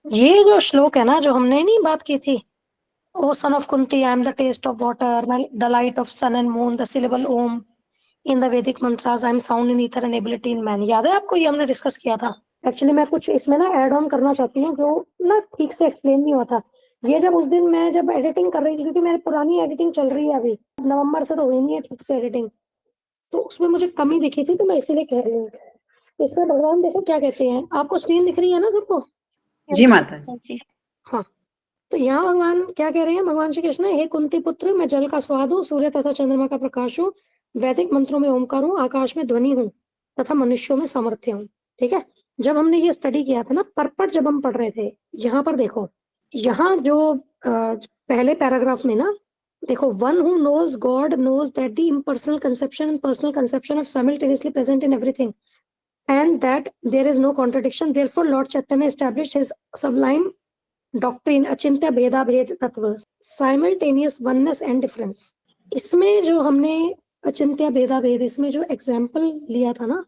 ये जो श्लोक है ना, जो हमने नहीं बात की थी, O son of Kunti, I am the taste of water, the light of sun and moon, the syllable Om in the Vedic mantras, I am sound in ether and ability in man. याद है आपको? ये हमने डिस्कस किया था। एक्चुअली मैं कुछ इसमें ना ऐड ऑन करना चाहती हूँ जो ना ठीक से एक्सप्लेन नहीं हुआ था। ये जब उस दिन मैं जब एडिटिंग कर रही थी, क्योंकि मेरी पुरानी एडिटिंग चल रही है अभी, नवंबर से तो हुई नहीं है ठीक से एडिटिंग, तो उसमें मुझे कमी दिखी थी, तो मैं इसीलिए कह रही हूँ। इसमें भगवान देखो क्या कहते हैं, आपको स्क्रीन दिख रही है ना सबको? जी माता जी। हाँ। तो यहाँ भगवान क्या कह रहे हैं? भगवान श्री कृष्ण, हे कुंती पुत्र, मैं जल का स्वाद हूँ, सूर्य तथा चंद्रमा का प्रकाश हूँ, वैदिक मंत्रों में ओमकार हूँ, आकाश में ध्वनि हूँ तथा मनुष्यों में सामर्थ्य हूँ। ठीक है। जब हमने ये स्टडी किया था ना, परपट जब हम पढ़ रहे थे, यहाँ पर देखो, यहाँ जो पहले पैराग्राफ में ना, देखो, one who knows God knows that the impersonal conception and personal conception are simultaneously present in everything and that there is no contradiction. Therefore, Lord Chaitanya established his sublime doctrine अचिंत्य भेदा भेद तत्व, simultaneous oneness and difference. इसमें जो हमने अचिंत्य भेदा भेद, इसमें जो एग्जाम्पल लिया था ना,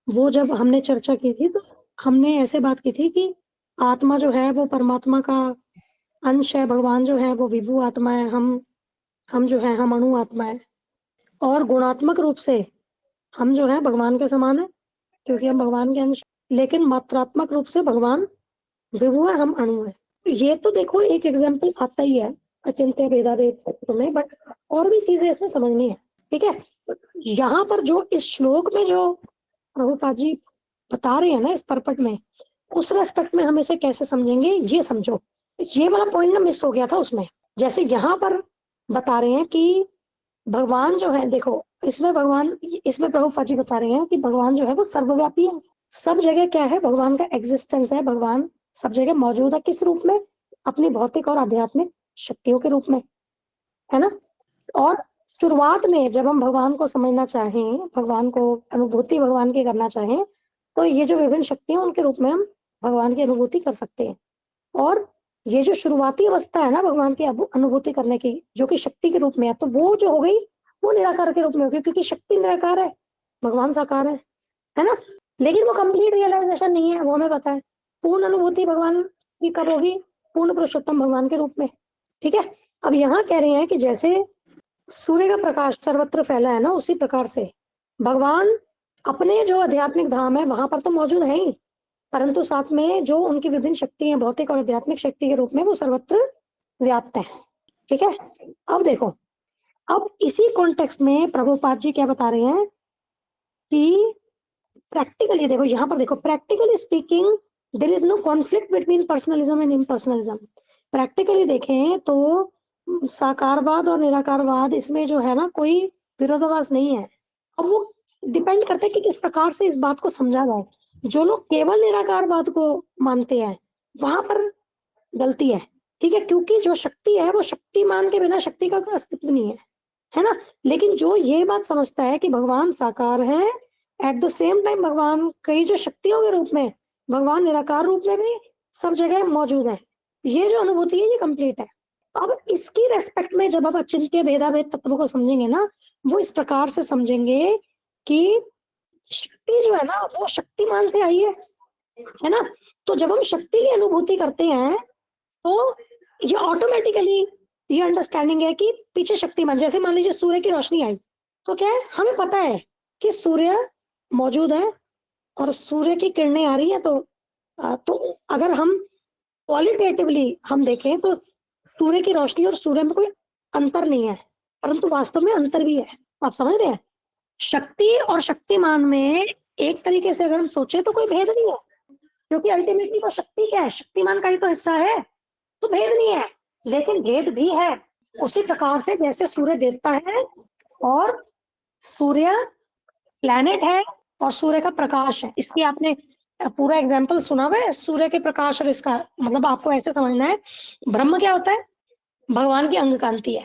वो जब हमने चर्चा की थी, तो हमने ऐसे बात की थी कि आत्मा जो है वो परमात्मा का अंश है, भगवान जो है वो विभु आत्मा है, हम जो है हम अणु आत्मा है, और गुणात्मक रूप से हम जो है भगवान के समान है, क्योंकि हम भगवान के अंश। लेकिन मात्रात्मक रूप से भगवान विभु है, हम अणु है। ये तो देखो एक एग्जाम्पल आता ही है अचिंत्य भेदा भेद तत्व में, बट और भी चीजें इसमें समझनी है। ठीक है। यहाँ पर जो इस श्लोक में जो प्रभुपाद जी बता रहे हैं ना इस परपट में, उस रेस्पेक्ट में हम इसे कैसे समझेंगे, ये समझो। ये वाला पॉइंट ना मिस हो गया था उसमें। जैसे यहाँ पर बता रहे हैं कि भगवान जो है, देखो, इसमें प्रभुपाद जी बता रहे हैं कि भगवान जो है वो सर्वव्यापी है, सब जगह क्या है, भगवान का एग्जिस्टेंस है, भगवान सब जगह मौजूद है। किस रूप में? अपनी भौतिक और आध्यात्मिक शक्तियों के रूप में, है ना। और शुरुआत में जब हम भगवान को समझना चाहें, भगवान को अनुभूति भगवान की करना चाहें, तो ये जो विभिन्न शक्तियां, उनके रूप में हम भगवान की अनुभूति कर सकते हैं। और ये जो शुरुआती अवस्था है ना भगवान की अनुभूति करने की, जो कि शक्ति के रूप में है, तो वो जो हो गई, वो निराकार के रूप में होगी, क्योंकि शक्ति निराकार है, भगवान साकार है ना। लेकिन वो कंप्लीट रियलाइजेशन नहीं है, वो हमें पता है। पूर्ण अनुभूति भगवान की कब होगी? पूर्ण पुरुषोत्तम भगवान के रूप में। ठीक है। अब यहाँ कह रहे हैं कि जैसे सूर्य का प्रकाश सर्वत्र फैला है ना, उसी प्रकार से भगवान अपने जो आध्यात्मिक धाम है वहां पर तो मौजूद है ही, परंतु साथ में जो उनकी विभिन्न शक्ति है, भौतिक और आध्यात्मिक शक्ति के रूप में, वो सर्वत्र व्याप्त है। ठीक है। अब देखो, अब इसी कॉन्टेक्स्ट में प्रभुपाद जी क्या बता रहे हैं कि प्रैक्टिकली देखो, यहाँ पर देखो, practically speaking there is no conflict between personalism and impersonalism. Practically देखें तो साकारवाद और निराकारवाद, इसमें जो है ना कोई विरोधाभास नहीं है। अब वो डिपेंड करता है कि किस प्रकार से इस बात को समझा जाए। जो लोग केवल निराकारवाद को मानते हैं, वहां पर गलती है। ठीक है। क्योंकि जो शक्ति है वो शक्तिमान के बिना शक्ति का कोई अस्तित्व नहीं है ना। लेकिन जो ये बात समझता है कि भगवान साकार है, एट द सेम टाइम भगवान कई जो शक्तियों के रूप में, भगवान निराकार रूप में भी सब जगह मौजूद है, ये जो अनुभूति है ये कंप्लीट है। अब इसकी रेस्पेक्ट में जब आप अचिंत्य भेदाभेद तत्व को समझेंगे ना, वो इस प्रकार से समझेंगे कि शक्ति जो है ना वो शक्तिमान से आई है ना। तो जब हम शक्ति की अनुभूति करते हैं, तो ये ऑटोमेटिकली ये अंडरस्टैंडिंग है कि पीछे शक्तिमान, जैसे मान लीजिए सूर्य की रोशनी आई, तो क्या है, हमें पता है कि सूर्य मौजूद है और सूर्य की किरणें आ रही है। तो अगर हम क्वालिटेटिवली हम देखें तो सूर्य की रोशनी और सूर्य में कोई अंतर नहीं है, परंतु वास्तव में अंतर भी है। आप समझ रहे हैं? शक्ति और शक्तिमान में एक तरीके से अगर हम सोचे तो कोई भेद नहीं है, क्योंकि अल्टीमेटली तो शक्ति क्या है, शक्तिमान का ही तो हिस्सा है, तो भेद नहीं है। लेकिन भेद भी है। उसी प्रकार से जैसे सूर्य देवता है और सूर्य प्लैनेट है और सूर्य का प्रकाश है, इसकी आपने पूरा एग्जाम्पल सुना हुआ है, सूर्य के प्रकाश और इसका मतलब आपको ऐसे समझना है, ब्रह्म क्या होता है? भगवान की अंग कांति है,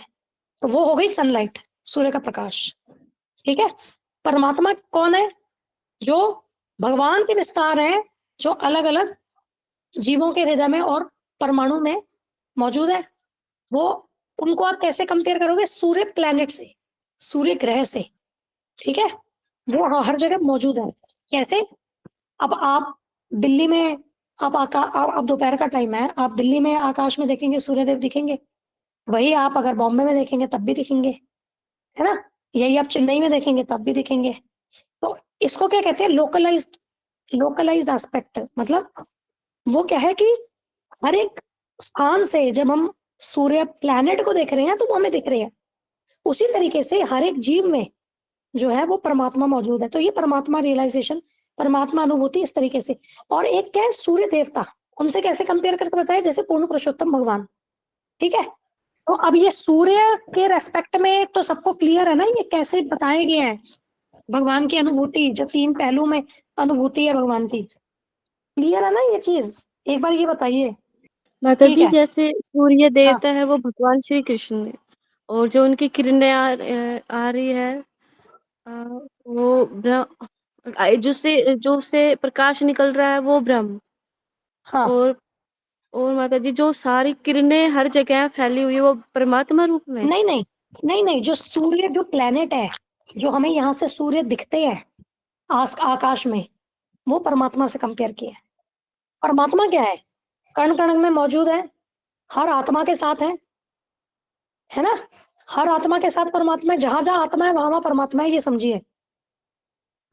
तो वो हो गई सनलाइट, सूर्य का प्रकाश। ठीक है। परमात्मा कौन है? जो भगवान के विस्तार है, जो अलग अलग जीवों के हृदय में और परमाणु में मौजूद है। वो, उनको आप कैसे कंपेयर करोगे? सूर्य प्लैनेट से, सूर्य ग्रह से। ठीक है। वो हर जगह मौजूद है। कैसे? अब आप दिल्ली में आप दोपहर का टाइम है, आप दिल्ली में आकाश में देखेंगे सूर्यदेव दिखेंगे, वही आप अगर बॉम्बे में देखेंगे तब भी दिखेंगे, है ना। यही आप चेन्नई में देखेंगे तब भी दिखेंगे। तो इसको क्या कहते हैं, लोकलाइज्ड एस्पेक्ट। मतलब वो क्या है कि हर एक स्थान से जब हम सूर्य प्लैनेट को देख रहे हैं तो वो हमें दिख रहे हैं। उसी तरीके से हर एक जीव में जो है वो परमात्मा मौजूद है। तो ये परमात्मा रियलाइजेशन, परमात्मा अनुभूति इस तरीके से। और एक क्या है, सूर्य देवता, उनसे कैसे कंपेयर करके बताया, जैसे पूर्ण पुरुषोत्तम भगवान, ठीक है। तो अब ये सूर्य के रेस्पेक्ट में तो सबको क्लियर है ना, ये कैसे बताए गए हैं भगवान की अनुभूति, जो 3 पहलू में अनुभूति है भगवान की, क्लियर है ना ये चीज। एक बार ये बताइए। माता ठीक जी, है। जैसे सूर्य हाँ देवता है वो भगवान श्री कृष्ण है, और जो उनकी किरणें आ रही है, वो जो से प्रकाश निकल रहा है वो ब्रह्म। हाँ। और माता जी, जो सारी किरणें हर जगह फैली हुई है वो परमात्मा रूप में। नहीं नहीं नहीं नहीं, जो सूर्य, जो प्लेनेट है, जो हमें यहाँ से सूर्य दिखते हैं आकाश में, वो परमात्मा से कंपेयर किया है। परमात्मा क्या है, कण कण में मौजूद है, हर आत्मा के साथ है ना। हर आत्मा के साथ परमात्मा है, जहां जहां आत्मा है वहां वहां परमात्मा है, ये समझिए।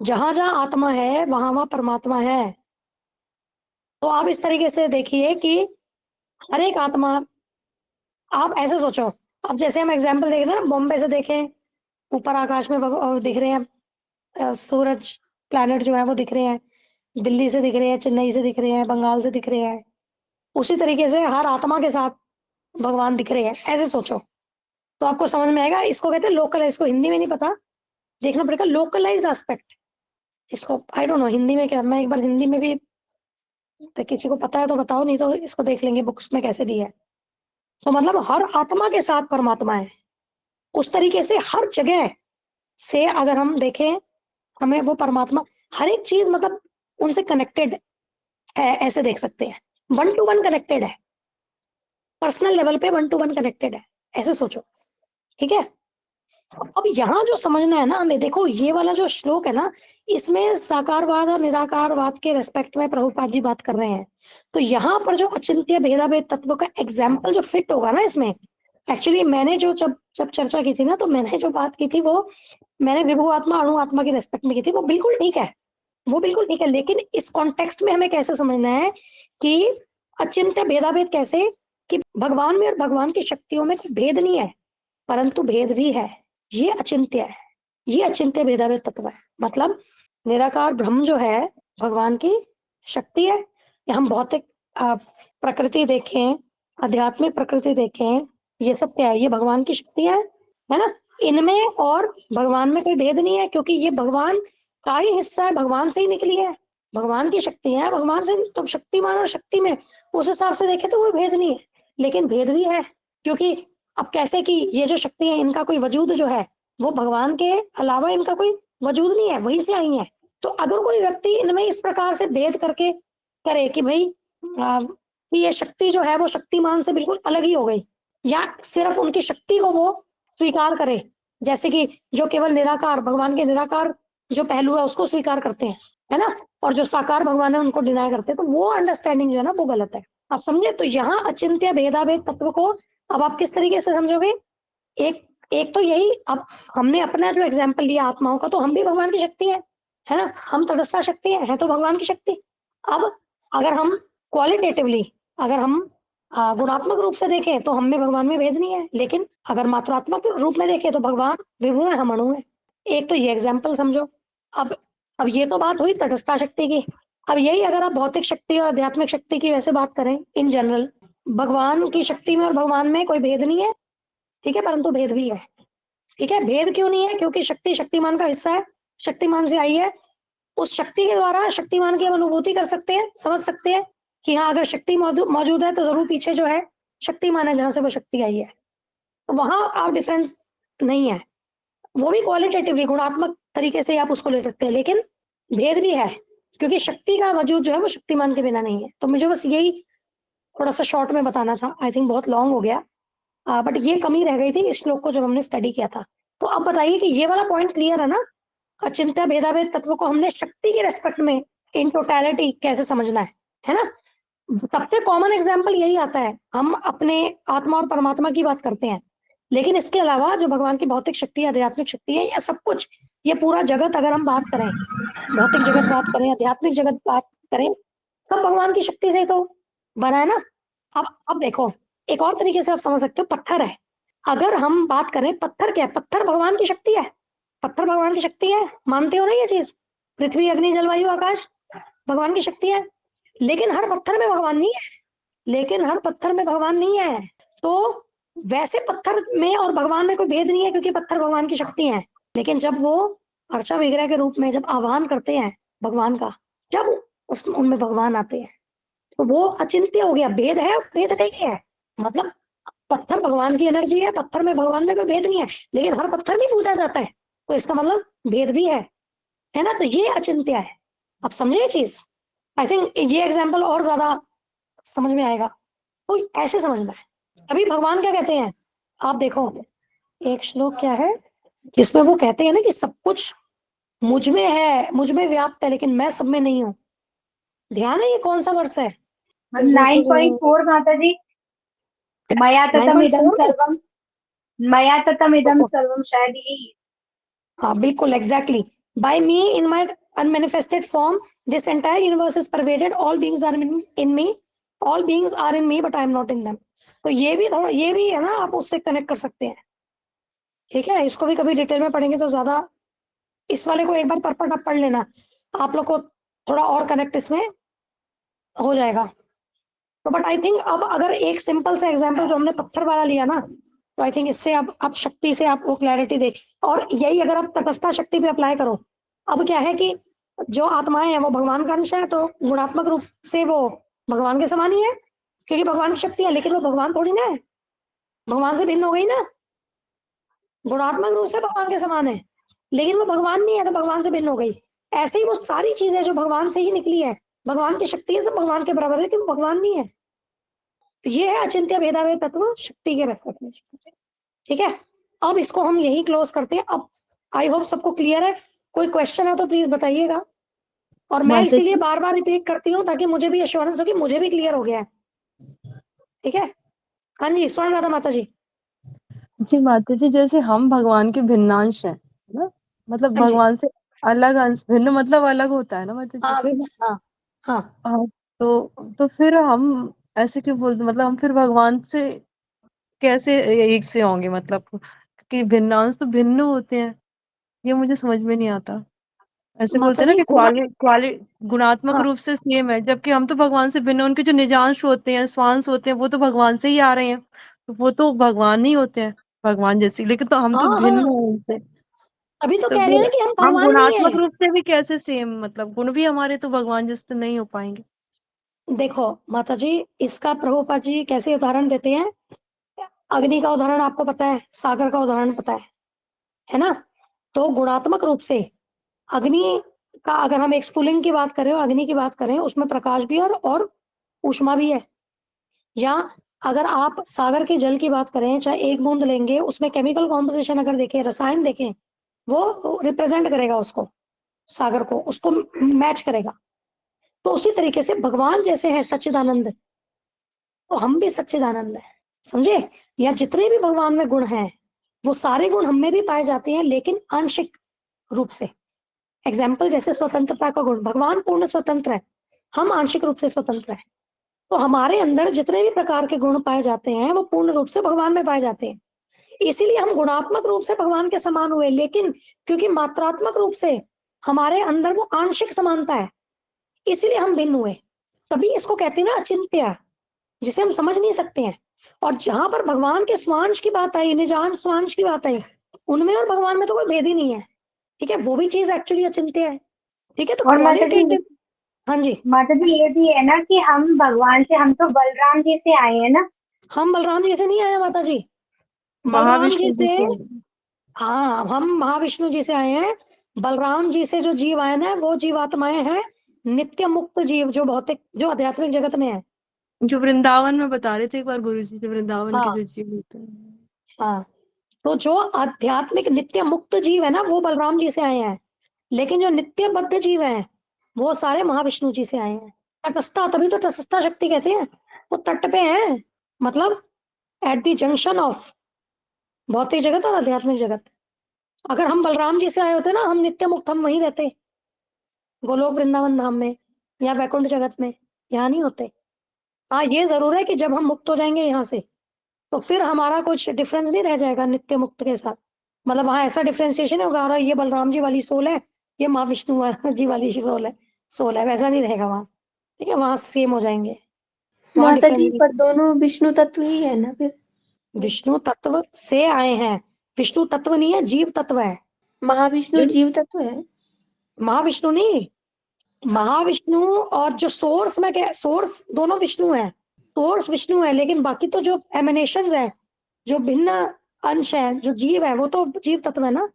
जहां जहां आत्मा है वहां वहां परमात्मा है। तो आप इस तरीके से देखिए कि हर एक आत्मा, आप ऐसे सोचो, अब जैसे हम एग्जाम्पल देख रहे हैं ना, बॉम्बे से देखें, ऊपर आकाश में दिख रहे हैं सूरज, प्लैनेट जो है वो दिख रहे हैं, दिल्ली से दिख रहे हैं, चेन्नई से दिख रहे हैं, बंगाल से दिख रहे हैं। उसी तरीके से हर आत्मा के साथ भगवान दिख रहे हैं, ऐसे सोचो तो आपको समझ में आएगा। इसको कहते हैं लोकल, इसको हिंदी में नहीं पता, देखना पड़ेगा, लोकलाइज्ड एस्पेक्ट। इसको आई डोंट नो हिंदी में क्या, मैं एक बार हिंदी में भी, तो किसी को पता है तो बताओ, नहीं तो इसको देख लेंगे बुक्स में कैसे दिया है। तो मतलब हर आत्मा के साथ परमात्मा है, उस तरीके से हर जगह से अगर हम देखें, हमें वो परमात्मा, हर एक चीज मतलब उनसे कनेक्टेड है, ऐसे देख सकते हैं। 1 to 1 कनेक्टेड है, पर्सनल लेवल पे 1 to 1 कनेक्टेड है, ऐसे सोचो, ठीक है। अब यहाँ जो समझना है ना हमें, देखो ये वाला जो श्लोक है ना, इसमें साकारवाद और निराकारवाद के रेस्पेक्ट में प्रभुपाद जी बात कर रहे हैं। तो यहाँ पर जो अचिंत्य भेदाभेद तत्व का एग्जाम्पल जो फिट होगा ना इसमें, एक्चुअली मैंने जो जब जब चर्चा की थी ना, तो मैंने जो बात की थी वो मैंने विभु आत्मा अणु आत्मा के रेस्पेक्ट में की थी, वो बिल्कुल ठीक है, वो बिल्कुल ठीक है। लेकिन इस कॉन्टेक्स्ट में हमें कैसे समझना है कि अचिंत्य भेदाभेद कैसे, कि भगवान में और भगवान की शक्तियों में कोई भेद नहीं है, परंतु भेद भी है, ये अचिंत्य है, ये अचिंत्य भेदाभेद तत्व है। मतलब निराकार ब्रह्म जो है भगवान की शक्ति है, या हम भौतिक प्रकृति देखें, आध्यात्मिक प्रकृति देखें, ये सब क्या है, ये भगवान की शक्ति है ना। इनमें और भगवान में कोई भेद नहीं है, क्योंकि ये भगवान का ही हिस्सा है, भगवान से ही निकली है, भगवान की शक्ति है, भगवान से। तो शक्तिमान और शक्ति में उस हिसाब से देखें तो कोई भेद नहीं है, लेकिन भेद भी है, क्योंकि अब कैसे कि ये जो शक्ति है इनका कोई वजूद जो है वो भगवान के अलावा इनका कोई वजूद नहीं है, वहीं से आई है। तो अगर कोई व्यक्ति इनमें इस प्रकार से भेद करके करे कि भाई कि ये शक्ति जो है वो शक्तिमान से बिल्कुल अलग ही हो गई, या सिर्फ उनकी शक्ति को वो स्वीकार करे, जैसे कि जो केवल निराकार भगवान के निराकार जो पहलू है उसको स्वीकार करते हैं, है ना, और जो साकार भगवान है उनको डिनाई करते हैं, तो वो अंडरस्टैंडिंग जो है ना वो गलत है। आप समझे। तो यहाँ अचिंत्य भेदाभेद तत्व को अब आप किस तरीके से समझोगे, एक तो यही, अब हमने अपना जो एग्जाम्पल लिया आत्माओं का, तो हम भी भगवान की शक्ति है ना, हम तटस्था शक्ति है तो भगवान की शक्ति। अब अगर हम क्वालिटेटिवली, अगर हम गुणात्मक रूप से देखें तो हम में भगवान में भेद नहीं है, लेकिन अगर मात्रात्मक रूप में देखें तो भगवान विभु है, हम अणु है। एक तो ये एग्जाम्पल समझो। अब ये तो बात हुई तटस्था शक्ति की। अब यही अगर आप भौतिक शक्ति और आध्यात्मिक शक्ति की वैसे बात करें इन जनरल, भगवान की शक्ति में और भगवान में कोई भेद नहीं है, ठीक है, परंतु भेद भी है, ठीक है। भेद क्यों नहीं है, क्योंकि शक्ति शक्तिमान का हिस्सा है, शक्तिमान से आई है, उस शक्ति के द्वारा शक्तिमान की हम अनुभूति कर सकते हैं, समझ सकते हैं कि हाँ अगर शक्ति मौजूद है तो जरूर पीछे जो है शक्तिमान है जहां से वो शक्ति आई है। तो वहां आप डिफरेंस नहीं है, वो भी क्वालिटेटिवली गुणात्मक तरीके से आप उसको ले सकते हैं, लेकिन भेद भी है, क्योंकि शक्ति का वजूद जो है वो शक्तिमान के बिना नहीं है। तो मुझे बस यही थोड़ा सा शॉर्ट में बताना था, आई थिंक बहुत लॉन्ग हो गया, बट ये कमी रह गई थी इस श्लोक को जब हमने स्टडी किया था। तो अब बताइए कि ये वाला पॉइंट क्लियर है ना, अचिंत्य भेदाभेद तत्व को हमने शक्ति के रेस्पेक्ट में इन टोटलिटी कैसे समझना है ना। सबसे कॉमन एग्जाम्पल यही आता है, हम अपने आत्मा और परमात्मा की बात करते हैं, लेकिन इसके अलावा जो भगवान की भौतिक शक्ति है, आध्यात्मिक शक्ति है, या सब कुछ, ये पूरा जगत अगर हम बात करें, भौतिक जगत बात करें, आध्यात्मिक जगत बात करें, सब भगवान की शक्ति से ही तो बना है ना। अब देखो, एक और तरीके से आप समझ सकते हो, पत्थर है, अगर हम बात करें, पत्थर क्या है? पत्थर भगवान की शक्ति है, पत्थर भगवान की शक्ति है, मानते हो ना ये चीज? पृथ्वी, अग्नि, जलवायु, आकाश भगवान की शक्ति है, लेकिन हर पत्थर में भगवान नहीं है, लेकिन हर पत्थर में भगवान नहीं है। तो वैसे पत्थर में और भगवान में कोई भेद नहीं है, क्योंकि पत्थर भगवान की शक्ति है, लेकिन जब वो अर्चा विग्रह के रूप में जब आह्वान करते हैं भगवान का, जब उनमें भगवान आते हैं, तो वो अचिंत्य हो गया, भेद है, भेद नहीं है। मतलब पत्थर भगवान की एनर्जी है, पत्थर में भगवान में कोई भेद नहीं है, लेकिन हर पत्थर नहीं पूजा जाता है, तो इसका मतलब भेद भी है ना। तो ये अचिंत्य है। आप समझे ये चीज? आई थिंक ये एग्जाम्पल और ज्यादा समझ में आएगा, तो ऐसे समझना है। अभी भगवान क्या कहते हैं, आप देखो, एक श्लोक क्या है जिसमें वो कहते हैं ना कि सब कुछ मुझ में है, मुझ में व्याप्त है, लेकिन मैं सब में नहीं हूँ। ध्यान है ये कौन सा वर्ष है? 9.4 माता जी। मया ततम इदम 9.4 में? सर्वम, मया ततम इदम सर्वम, शायद यही है। हाँ बिल्कुल, exactly. By me in my unmanifested form this entire universe is pervaded, all beings are in me, all beings are in me but I am not in them. तो ये भी थोड़ा, ये भी है ना, आप उससे कनेक्ट कर सकते हैं। ठीक है, इसको भी कभी डिटेल में पढ़ेंगे तो ज्यादा, इस वाले को एक बार परपट आप पढ़ लेना, आप लोग को थोड़ा और कनेक्ट इसमें हो जाएगा। तो बट आई थिंक अब अगर एक सिंपल सा एग्जांपल जो हमने पत्थर वाला लिया ना, तो आई थिंक इससे अब आप शक्ति से आप वो क्लैरिटी देख, और यही अगर आप तटस्था शक्ति पे अप्लाई करो। अब क्या है कि जो आत्माएं हैं वो भगवान का अंश है, तो गुणात्मक रूप से वो भगवान के समान ही है, क्योंकि भगवान की शक्ति है, लेकिन वो भगवान थोड़ी ना है, भगवान से भिन्न हो गई ना। गुणात्मक रूप से भगवान के समान है, लेकिन वो भगवान नहीं है, तो भगवान से भिन्न हो गई। ऐसे ही वो सारी चीजें जो भगवान से ही निकली है, भगवान की शक्ति है, सब भगवान के बराबर है, लेकिन वो भगवान नहीं है। तो ये है अचिंत्य भेदाभेद तत्व शक्ति के रेस्पेक्ट में। ठीक है, अब इसको हम यही क्लोज करते हैं। अब आई होप सबको क्लियर है, कोई क्वेश्चन है तो प्लीज बताइएगा। और मैं माता इसीलिए जी, बार बार रिपीट करती हूँ ताकि मुझे भी एश्योरेंस हो कि मुझे भी क्लियर हो गया है। ठीक है, हाँ जी, स्वर्ण राधा माता जी। जी माता जी, जैसे हम भगवान के भिन्नांश हैं ना, मतलब हाँ जी, भगवान से अलग अंश, भिन्न मतलब अलग होता है ना माता जी। हाँ अभी, हाँ हाँ। हाँ, तो फिर हम ऐसे क्यों बोलते, मतलब हम फिर भगवान से कैसे एक से होंगे, मतलब कि भिन्नांश तो भिन्न होते हैं, ये मुझे समझ में नहीं आता। ऐसे माता बोलते हैं ना जी कि गुण, गुणात्मक हाँ रूप से सेम है, जबकि हम तो भगवान से भिन्न, उनके जो निजांश होते हैं, स्वांश होते हैं, वो तो भगवान से ही आ रहे हैं, तो वो तो भगवान ही होते हैं, भगवान जैसे, लेकिन तो हम तो हाँ भिन्न हाँ, हैं उनसे। अभी तो तो कह रहे हैं फिर ना कि हम हम भगवान नहीं गुणात्मक है। रूप से भी कैसे सेम, मतलब गुण भी हमारे तो भगवान जैसे नहीं हो पाएंगे। देखो माता जी, इसका प्रभुपाद जी कैसे उदाहरण देते हैं, अग्नि का उदाहरण आपको पता है, सागर का उदाहरण पता है ना। तो गुणात्मक रूप से अग्नि का, अगर हम एक स्फुलिंग की बात करें और अग्नि की बात करें, उसमें प्रकाश भी है और ऊष्मा भी है। या अगर आप सागर के जल की बात करें, चाहे एक बूंद लेंगे, उसमें केमिकल कॉम्पोजिशन अगर देखें, रसायन देखें, वो रिप्रेजेंट करेगा उसको, सागर को, उसको मैच करेगा। तो उसी तरीके से भगवान जैसे है सच्चिदानंद, तो हम भी सच्चिदानंद है, समझे। या जितने भी भगवान में गुण हैं, वो सारे गुण हम में भी पाए जाते हैं, लेकिन आंशिक रूप से। एग्जाम्पल जैसे स्वतंत्रता का गुण, भगवान पूर्ण स्वतंत्र है, हम आंशिक रूप से स्वतंत्र है। तो हमारे अंदर जितने भी प्रकार के गुण पाए जाते हैं, वो पूर्ण रूप से भगवान में पाए जाते हैं। इसीलिए हम गुणात्मक रूप से भगवान के समान हुए, लेकिन क्योंकि मात्रात्मक रूप से हमारे अंदर वो आंशिक समानता है, इसीलिए हम भिन्न हुए। तभी इसको कहते हैं ना अचिंत्य, जिसे हम समझ नहीं सकते हैं। और जहां पर भगवान के स्वांश की बात आई, निजान स्वांश की बात आई, उनमें और भगवान में तो कोई भेद ही नहीं है। ठीक है, वो भी चीज एक्चुअली अचिंत्य है। ठीक है, तो और माता जी, क्वालिटेटिव, हाँ जी, माता जी ये भी है ना कि हम भगवान से, हम तो बलराम जी से आए हैं ना। हम बलराम जी से नहीं आए माता जी, बलराम जी महाविष्णु जी से, से। हाँ हम महाविष्णु जी से आए हैं। बलराम जी से जो जीव आए ना, वो जीवात्माएं हैं, नित्य मुक्त जीव, जो भौतिक, जो आध्यात्मिक जगत में है। जो वृंदावन में बता रहे थे एक बार गुरु जी, जो वृंदावन के हाँ जो जीव होते हैं। हाँ, तो जो आध्यात्मिक नित्य मुक्त जीव है ना, वो बलराम जी से आए हैं, लेकिन जो नित्य बद्ध जीव हैं, वो सारे महाविष्णु जी से आए हैं। तटस्थता, तभी तो तटस्थता शक्ति कहते हैं। वो तट पे है, मतलब एट द जंक्शन ऑफ भौतिक जगत और आध्यात्मिक जगत। अगर हम बलराम जी से आए होते ना, हम नित्य मुक्त, हम वहीं रहते गोलोक वृंदावन धाम में या वैकुंठ जगत में, यहाँ नहीं होते। हाँ, ये जरूर है कि जब हम मुक्त हो जाएंगे यहाँ से, तो फिर हमारा कुछ डिफरेंस नहीं रह जाएगा नित्य मुक्त के साथ। मतलब वहाँ ऐसा डिफ्रेंसिएशन होगा, और ये बलराम जी वाली सोल है, ये माँ विष्णु जी वाली सोल है, वैसा नहीं रहेगा वहाँ। ठीक है, वहाँ सेम हो जाएंगे, वहाँ माता जी डिफरेंस। पर दोनों विष्णु तत्व ही है ना फिर? विष्णु तत्व से आए हैं, विष्णु तत्व नहीं है, जीव तत्व है। महाविष्णु जो जीव तत्व है? महाविष्णु नहीं, महाविष्णु और जो सोर्स में क्या, सोर्स दोनों विष्णु है, सोर्स विष्णु है, लेकिन बाकी तो जो एमिनेशंस है, जो भिन्न अंश है, जो जीव है, वो तो जीव तत्व है ना।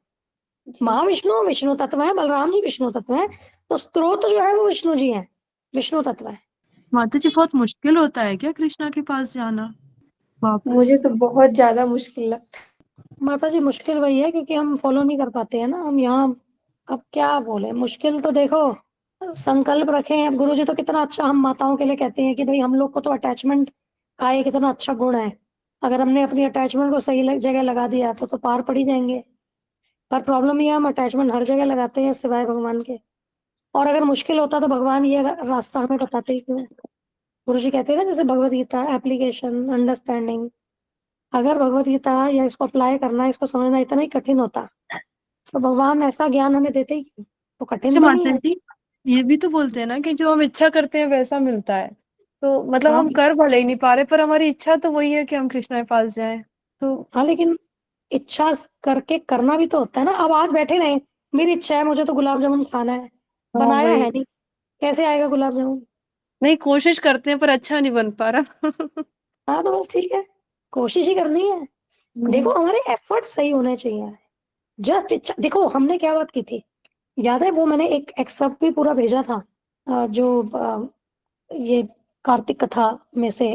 जी। महाविष्णु विष्णु तत्व है, बलराम जी विष्णु तत्व है, तो स्त्रोत जो है वो विष्णु जी है, विष्णु तत्व है। माता जी बहुत मुश्किल होता है क्या कृष्णा के पास जाना वापस? मुझे तो बहुत ज्यादा मुश्किल लगता है। माता जी मुश्किल वही है क्योंकि हम फॉलो नहीं कर पाते हैं ना, हम यहाँ। अब क्या बोले, मुश्किल तो देखो, संकल्प रखें। अब गुरु जी तो कितना अच्छा हम माताओं के लिए कहते हैं कि भाई हम लोग को तो अटैचमेंट का ये कितना अच्छा गुण है, अगर हमने अपनी अटैचमेंट को सही जगह लगा दिया तो पार पड़ ही जाएंगे। पर प्रॉब्लम ये है, हम अटैचमेंट हर जगह लगाते हैं सिवाय भगवान के। और अगर मुश्किल होता तो भगवान ये रास्ता हमें बताते ही क्यों। गुरु जी कहते हैं ना, जैसे भगवत गीता, एप्लीकेशन, अंडरस्टैंडिंग। अगर भगवत गीता या इसको अप्लाई करना, इसको समझना इतना ही कठिन होता, तो भगवान ऐसा ज्ञान हमें देते ही क्यों। तो कठिन अच्छा तो नहीं माता है। जी, ये भी तो बोलते हैं ना कि जो हम इच्छा करते हैं वैसा मिलता है। तो मतलब हाँ हम कर भले ही नहीं पा रहे, पर हमारी इच्छा तो वही है कि हम कृष्णा के पास जाएं। तो हाँ, लेकिन इच्छा करके करना भी तो होता है ना। अब आज बैठे रहे, मेरी इच्छा है मुझे तो गुलाब जामुन खाना है, हाँ बनाया वही, है नहीं, कैसे आएगा गुलाब जामुन। नहीं कोशिश करते हैं पर अच्छा नहीं बन पा रहा। हाँ, तो बस ठीक है, कोशिश ही करनी है। देखो, हमारे एफर्ट सही होने चाहिए। जस्ट इच्छा, देखो हमने क्या बात की थी, याद है? वो मैंने एक एक्सर्प्ट भी पूरा भेजा था, जो ये कार्तिक कथा में से।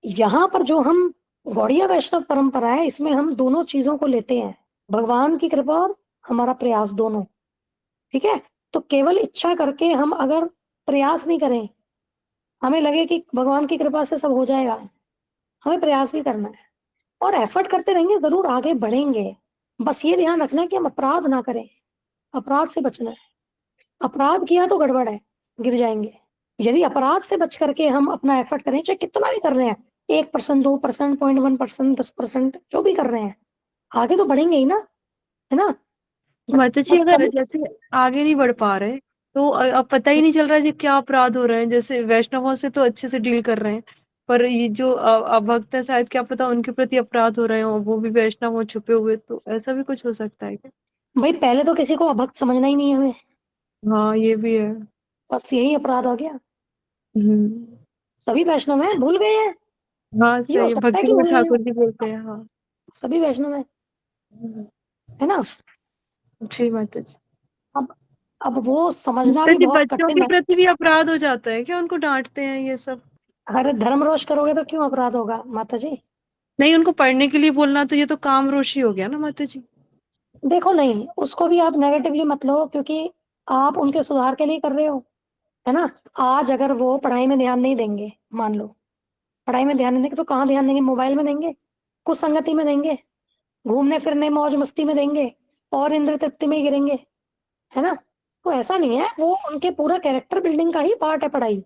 यहाँ पर जो हम गौड़िया वैष्णव परंपरा है, इसमें हम दोनों चीजों को लेते हैं, भगवान की कृपा और हमारा प्रयास दोनों। ठीक है, तो केवल इच्छा करके हम अगर प्रयास नहीं करें, हमें लगे कि भगवान की कृपा से सब हो जाएगा, हमें प्रयास भी करना है और एफर्ट करते रहेंगे, जरूर आगे बढ़ेंगे। बस ये ध्यान रखना है कि हम अपराध ना करें, अपराध से बचना है। अपराध किया तो गड़बड़ है, गिर जाएंगे। यदि अपराध से बच करके हम अपना एफर्ट करें, चाहे कितना भी कर रहे हैं, 1%, 2%, 0.1%, 10%, जो भी कर रहे हैं, आगे तो बढ़ेंगे ही ना, है ना। माता जी बस अगर कभी, जैसे आगे नहीं बढ़ पा रहे, तो अब पता ही नहीं चल रहा है कि क्या अपराध हो रहे हैं। जैसे वैष्णवों से तो अच्छे से डील कर रहे हैं, पर ये जो अभक्त है, शायद क्या पता उनके प्रति अपराध हो रहे हो, वो भी वैष्णव हो छुपे हुए, तो ऐसा भी कुछ हो सकता है क्या? भाई पहले तो किसी को अभक्त समझना ही नहीं है हमें, हाँ ये भी है। बस यही अपराध हो गया। हम्म। सभी वैष्णव हैं, भूल गए हैं। हाँ ये हो सही, सकता है भक्ति कि विनोद भूल गए हो, ठाकुर जी बोलते हैं। हाँ। सभी वैष्णव हैं, हम्म। है ना। जी माता जी। अब अब वो समझना माता भी जी बहुत बच्चों कठिन के है। प्रति भी अपराध हो जाता है क्या? उनको डांटते हैं ये सब? अरे धर्म रोष करोगे तो क्यों अपराध होगा माता जी। नहीं, उनको पढ़ने के लिए बोलना तो ये तो काम रोशी हो गया ना माता जी। देखो, नहीं, उसको भी आप नेगेटिवली मत लो, क्योंकि आप उनके सुधार के लिए कर रहे हो, है ना। आज अगर वो पढ़ाई में ध्यान नहीं देंगे, मान लो पढ़ाई में ध्यान नहीं देंगे, तो कहाँ ध्यान देंगे? मोबाइल में देंगे, कुछ संगति में देंगे, घूमने फिरने मौज मस्ती में देंगे, और इंद्र तृप्ति में ही गिरेंगे, है ना। तो ऐसा नहीं है, वो उनके पूरा कैरेक्टर बिल्डिंग का ही पार्ट है पढ़ाई।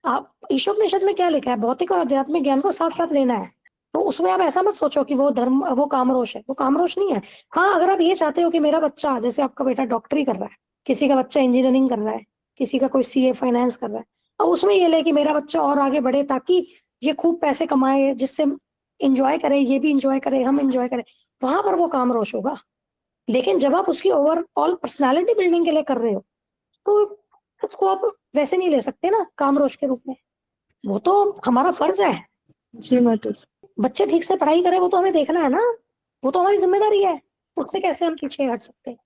आप ईशोपनिषद में क्या लिखा है, भौतिक और आध्यात्मिक ज्ञान को साथ साथ लेना है। तो उसमें आप ऐसा मत सोचो कि वो धर्म, वो कामरोष है, वो कामरोष नहीं है। हाँ, अगर आप ये चाहते हो कि मेरा बच्चा, जैसे आपका बेटा डॉक्टरी कर रहा है, किसी का बच्चा इंजीनियरिंग कर रहा है, किसी का कोई सीए फाइनेंस कर रहा है, और उसमें ये ले कि मेरा बच्चा और आगे बढ़े ताकि ये खूब पैसे कमाए, जिससे इंजॉय करे, ये भी इंजॉय करे, हम इंजॉय करें, वहां पर वो कामरोष होगा। लेकिन जब आप उसकी ओवरऑल पर्सनालिटी बिल्डिंग के लिए कर रहे हो, तो उसको आप वैसे नहीं ले सकते ना, कामरोष के रूप में। वो तो हमारा फर्ज है, जी माता जी। बच्चे ठीक से पढ़ाई करें, वो तो हमें देखना है ना, वो तो हमारी जिम्मेदारी है। उससे कैसे हम पीछे हट सकते हैं।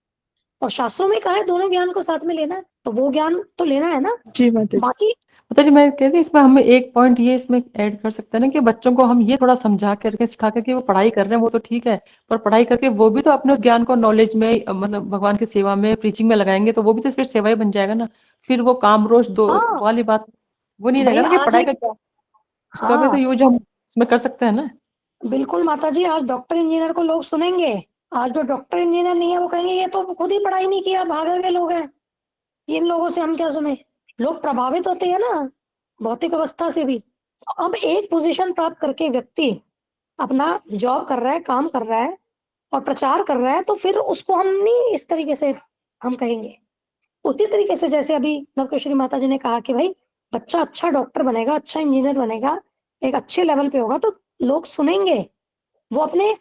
और शास्त्रों में कहा है दोनों ज्ञान को साथ में लेना है, तो वो ज्ञान तो लेना है ना। जी माता जी। बाकी मतलब जी मैं कह रही इसमें हमें एक पॉइंट ये इसमें ऐड कर सकते हैं ना कि बच्चों को हम ये थोड़ा समझा करके सिखा करके वो पढ़ाई कर रहे हैं वो तो ठीक है, पर पढ़ाई करके वो भी तो अपने उस ज्ञान को नॉलेज में मतलब भगवान की सेवा में प्रीचिंग में लगाएंगे तो वो भी तो फिर सेवा ही बन जाएगा ना। फिर वो काम रोज दो हाँ, वाली बात वो नहीं भाई रहेगा ना कि आज पढ़ाई एक का क्या, उसका भी तो हाँ यूज हम इसमें कर सकते हैं ना। बिल्कुल माता जी, आज डॉक्टर इंजीनियर को लोग सुनेंगे। आज जो डॉक्टर इंजीनियर नहीं है वो कहेंगे ये तो खुद ही पढ़ाई नहीं किया, भागे हुए लोग हैं, इन लोगों से हम क्या सुने। लोग प्रभावित होते हैं ना भौतिक अवस्था से भी। तो अब एक पोजीशन प्राप्त करके व्यक्ति अपना जॉब कर रहा है, काम कर रहा है और प्रचार कर रहा है, तो फिर उसको हम नहीं इस तरीके से हम कहेंगे। उसी तरीके से जैसे अभी नवकेश्वरी माता जी ने कहा कि भाई बच्चा अच्छा डॉक्टर बनेगा, अच्छा इंजीनियर बनेगा, एक अच्छे लेवल पे होगा तो लोग सुनेंगे। वो अपने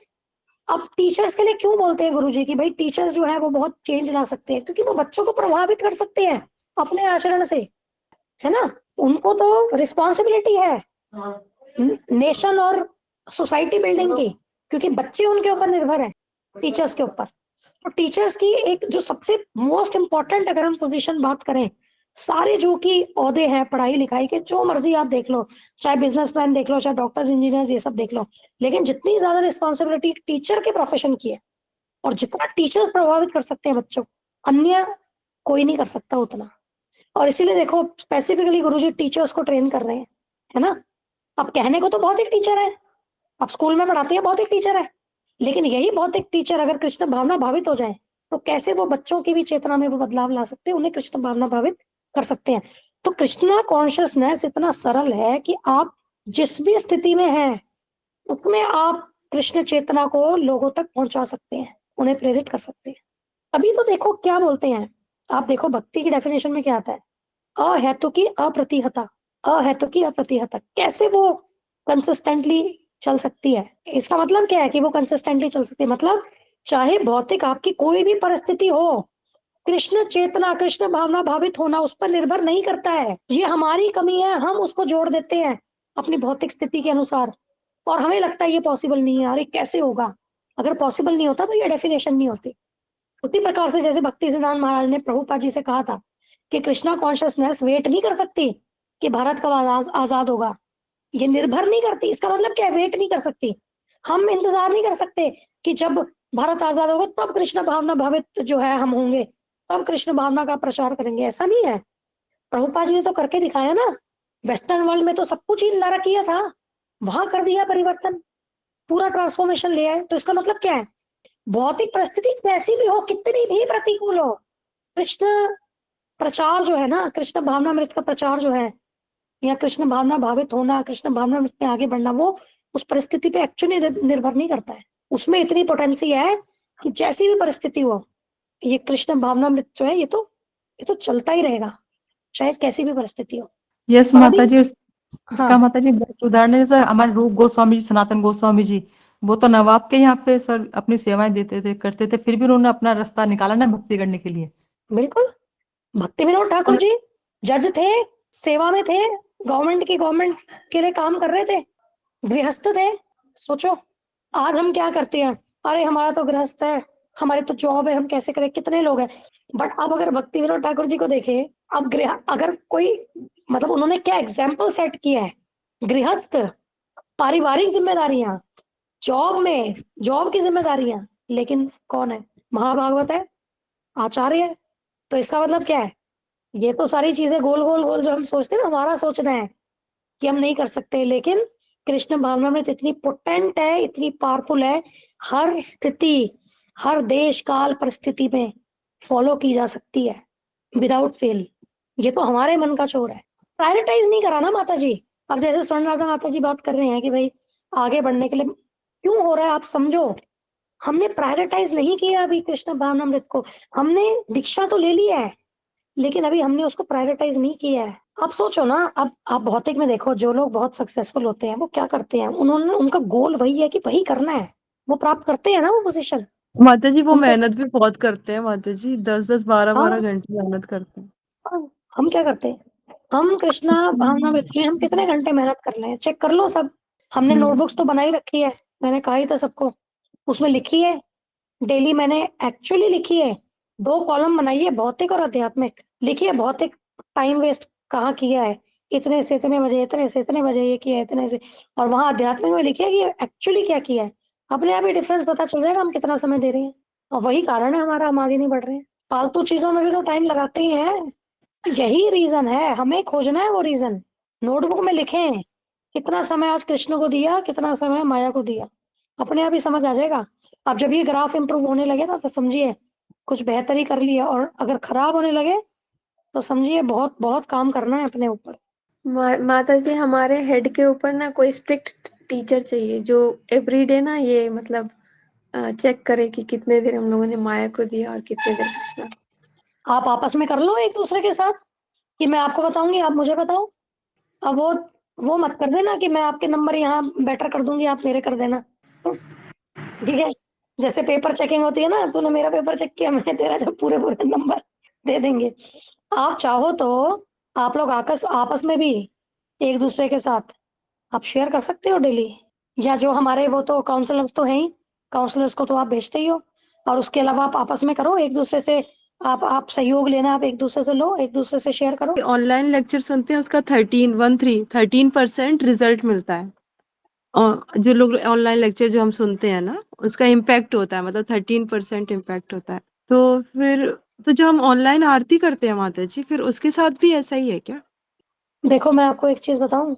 अब टीचर्स के लिए क्यों बोलते हैं गुरुजी कि भाई टीचर्स जो है वो बहुत चेंज ला सकते हैं, क्योंकि वो बच्चों को प्रभावित कर सकते हैं अपने आचरण से, है ना। उनको तो रिस्पॉन्सिबिलिटी है नेशन और सोसाइटी बिल्डिंग की, क्योंकि बच्चे उनके ऊपर निर्भर है, टीचर्स के ऊपर। तो टीचर्स की एक जो सबसे मोस्ट इम्पोर्टेंट अगर हम पोजीशन बात करें, सारे जो कि ओहदे हैं पढ़ाई लिखाई के, जो मर्जी आप देख लो, चाहे बिजनेसमैन देख लो, चाहे डॉक्टर्स इंजीनियर्स ये सब देख लो, लेकिन जितनी ज्यादा रिस्पॉन्सिबिलिटी टीचर के प्रोफेशन की है और जितना टीचर्स प्रभावित कर सकते हैं बच्चों, अन्य कोई नहीं कर सकता उतना। और इसीलिए देखो स्पेसिफिकली गुरुजी टीचर्स को ट्रेन कर रहे हैं, है ना। अब कहने को तो बहुत एक टीचर है, अब स्कूल में पढ़ाते हैं बहुत एक टीचर है, लेकिन यही बहुत एक टीचर अगर कृष्ण भावना भावित हो जाए तो कैसे वो बच्चों की भी चेतना में वो बदलाव ला सकते हैं, उन्हें कृष्ण भावना भावित कर सकते हैं। तो कृष्णा कॉन्शियसनेस इतना सरल है कि आप जिस भी स्थिति में हैं उसमें आप कृष्ण चेतना को लोगों तक पहुंचा सकते हैं, उन्हें प्रेरित कर सकते हैं। अभी तो देखो क्या बोलते हैं, आप देखो भक्ति की डेफिनेशन में क्या आता है, अहेतु की अप्रतिहता, अहेतु की अप्रतिहता, कैसे वो कंसिस्टेंटली चल सकती है। इसका मतलब क्या है कि वो कंसिस्टेंटली चल सकती है, मतलब चाहे भौतिक आपकी कोई भी परिस्थिति हो, कृष्ण चेतना कृष्ण भावना भावित होना उस पर निर्भर नहीं करता है। ये हमारी कमी है, हम उसको जोड़ देते हैं अपनी भौतिक स्थिति के अनुसार, और हमें लगता है ये पॉसिबल नहीं है, अरे कैसे होगा। अगर पॉसिबल नहीं होता तो ये डेफिनेशन नहीं होती। उसी प्रकार से जैसे भक्ति सिद्धांत महाराज ने प्रभुपाद जी से कहा था कि कृष्णा कॉन्शियसनेस वेट नहीं कर सकती कि भारत कब आजाद होगा, ये निर्भर नहीं करती। इसका मतलब क्या है, वेट नहीं कर सकती, हम इंतजार नहीं कर सकते कि जब भारत आजाद होगा तब कृष्ण भावना भावित जो है हम होंगे, तब कृष्ण भावना का प्रचार करेंगे, ऐसा नहीं है। प्रभुपाद जी ने तो करके दिखाया ना, वेस्टर्न वर्ल्ड में तो सब कुछ ही किया था, वहां कर दिया परिवर्तन, पूरा ट्रांसफॉर्मेशन ले आए। तो इसका मतलब क्या है, भौतिक परिस्थिति कैसी भी हो, कितनी भी प्रतिकूल हो, कृष्ण प्रचार जो है ना, कृष्ण भावनामृत का प्रचार जो है, या कृष्ण भावना भावित होना, कृष्ण भावनामृत में आगे बढ़ना, वो उस परिस्थिति पे एक्चुअली निर्भर नहीं करता है। उसमें इतनी पोटेंसी है कि जैसी भी परिस्थिति हो, ये कृष्ण भावनामृत जो है ये तो चलता ही रहेगा, चाहे कैसी भी परिस्थिति हो। यस और अभी माता जी, इसका हाँ माता जी बेस्ट उदाहरण है सर हमारे रूप गोस्वामी जी, सनातन गोस्वामी जी। वो तो नवाब के यहाँ पे सर अपनी सेवाएं देते थे, करते थे, फिर भी उन्होंने अपना रास्ता निकाला ना भक्ति करने के लिए। बिल्कुल, भक्ति विनोद ठाकुर जी जज थे, सेवा में थे, गवर्नमेंट के लिए काम कर रहे थे, गृहस्थ थे। सोचो आज हम क्या करते हैं, अरे हमारा तो गृहस्थ है, हमारी तो जॉब है, हम कैसे करें, कितने लोग हैं। बट अब अगर भक्ति विनोद ठाकुर जी को देखें, अब गृह अगर कोई मतलब उन्होंने क्या एग्जाम्पल सेट किया है, गृहस्थ, पारिवारिक जिम्मेदारियां, जॉब में जॉब की जिम्मेदारियां, लेकिन कौन है, महाभागवत है, आचार्य है। तो इसका मतलब क्या है, ये तो सारी चीजें गोल गोल गोल जो हम सोचते हैं ना, हमारा सोचना है कि हम नहीं कर सकते, लेकिन कृष्ण भावना में इतनी पोटेंट है, इतनी पावरफुल है, हर स्थिति, हर देश काल परिस्थिति में फॉलो की जा सकती है विदाउट फेल। ये तो हमारे मन का चोर है, प्रायोरिटाइज नहीं करा ना माता जी। अब जैसे स्वर्ण राधा माता जी बात कर रहे हैं कि भाई आगे बढ़ने के लिए क्यों हो रहा है, आप समझो, हमने प्रायोरिटाइज नहीं किया अभी कृष्ण भावनामृत को। हमने दीक्षा तो ले लिया है, लेकिन अभी हमने उसको प्रायोरिटाइज नहीं किया है। आप सोचो ना, अब आप भौतिक में देखो, जो लोग बहुत सक्सेसफुल होते हैं वो क्या करते हैं, उन्होंने उनका गोल वही है कि वही करना है, वो प्राप्त करते हैं ना वो पोजीशन। माता जी वो हम क्या मेहनत भी बहुत करते हैं माता जी, 10-10 12-12 हाँ, घंटे मेहनत करते हैं। हम क्या करते हैं, हम कृष्णा भावनामृत में हम कितने घंटे मेहनत कर रहे हैं, चेक कर लो सब। हमने नोटबुक्स तो बनाई रखी है, मैंने कहा ही था सबको, उसमें लिखी है डेली, मैंने एक्चुअली लिखी है, 2 कॉलम बनाई है, भौतिक और आध्यात्मिक लिखी है। भौतिक टाइम वेस्ट कहाँ किया है, इतने से इतने बजे, इतने से इतने बजे ये किया है, इतने से, और वहां आध्यात्मिक में लिखी है कि एक्चुअली क्या किया है। अपने आप ही डिफरेंस पता चल जाएगा हम कितना समय दे रहे हैं, और वही कारण है हमारा हम आगे नहीं बढ़ रहे हैं। फालतू चीजों में भी तो टाइम लगाते ही हैं, यही रीजन है, हमें खोजना है वो रीजन। नोटबुक में लिखें कितना समय आज कृष्ण को दिया, कितना समय माया को दिया, अपने आप ही समझ आ जाएगा। अब जब ये ग्राफ इंप्रूव होने लगे ना तो समझिए कुछ बेहतरी कर लिया, और अगर खराब होने लगे तो समझिए बहुत बहुत काम करना है अपने ऊपर। माता जी, हमारे हेड के ऊपर ना कोई स्ट्रिक्ट टीचर चाहिए जो एवरीडे ना ये मतलब चेक करे कि कितने देर हम लोगों ने माया को दिया और कितने देर कृष्णा को। आप आपस में कर लो एक दूसरे के साथ कि मैं आपको बताऊंगी, आप मुझे बताओ। अब वो मत कर देना कि मैं आपके नंबर यहाँ बेटर कर दूंगी, आप मेरे कर देना, ठीक है। जैसे पेपर चेकिंग होती है ना, तूने मेरा पेपर चेक किया, मैं तेरा, जब पूरे पूरे नंबर दे देंगे। आप चाहो तो आप लोग आपस में भी एक दूसरे के साथ आप शेयर कर सकते हो डेली, या जो हमारे वो तो काउंसलर्स तो हैं ही, काउंसलर्स को तो आप भेजते ही हो, और उसके अलावा आप आपस में करो एक दूसरे से, आप सहयोग लेना, आप एक दूसरे से लो, एक दूसरे से शेयर करो। ऑनलाइन लेक्चर सुनते हैं उसका 13% रिजल्ट मिलता है। और जो लोग ऑनलाइन लेक्चर जो हम सुनते हैं ना, उसका इम्पैक्ट होता है, मतलब 13% इम्पैक्ट होता है। तो फिर तो जो हम ऑनलाइन आरती करते हैं माता जी, फिर उसके साथ भी ऐसा ही है क्या? देखो मैं आपको एक चीज बताऊं,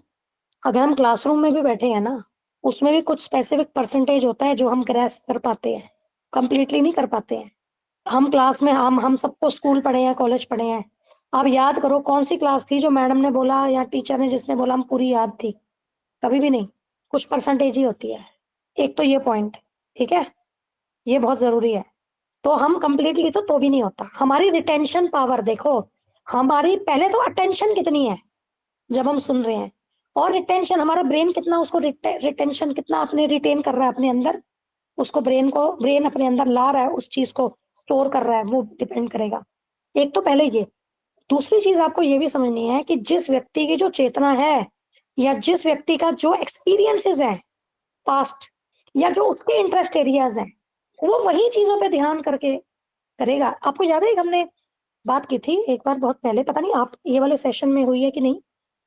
अगर हम क्लासरूम में भी बैठे हैं ना, उसमें भी कुछ स्पेसिफिक परसेंटेज होता है जो हम ग्रेस्प कर पाते हैं, कंप्लीटली नहीं कर पाते हैं। हम क्लास में हम सबको स्कूल पढ़े हैं, कॉलेज पढ़े हैं, आप याद करो कौन सी क्लास थी जो मैडम ने बोला या टीचर ने जिसने बोला हम पूरी याद थी? कभी भी नहीं, कुछ परसेंटेज ही होती है। एक तो ये पॉइंट, ठीक है, ये बहुत जरूरी है। तो हम कंप्लीटली तो भी नहीं होता। हमारी रिटेंशन पावर देखो, हमारी पहले तो अटेंशन कितनी है जब हम सुन रहे हैं, और रिटेंशन हमारा ब्रेन कितना उसको रिटेंशन कितना अपने रिटेन कर रहा है अपने अंदर, उसको ब्रेन अपने अंदर ला रहा है, उस चीज को स्टोर कर रहा है, वो डिपेंड करेगा। एक तो पहले ये। दूसरी चीज आपको ये भी समझनी है कि जिस व्यक्ति की जो चेतना है, या जिस व्यक्ति का जो एक्सपीरियंसेस है पास्ट, या जो उसके इंटरेस्ट एरियाज हैं, वो वही चीजों पे ध्यान करके करेगा। आपको याद है कि हमने बात की थी एक बार बहुत पहले, पता नहीं आप ये वाले सेशन में हुई है कि नहीं,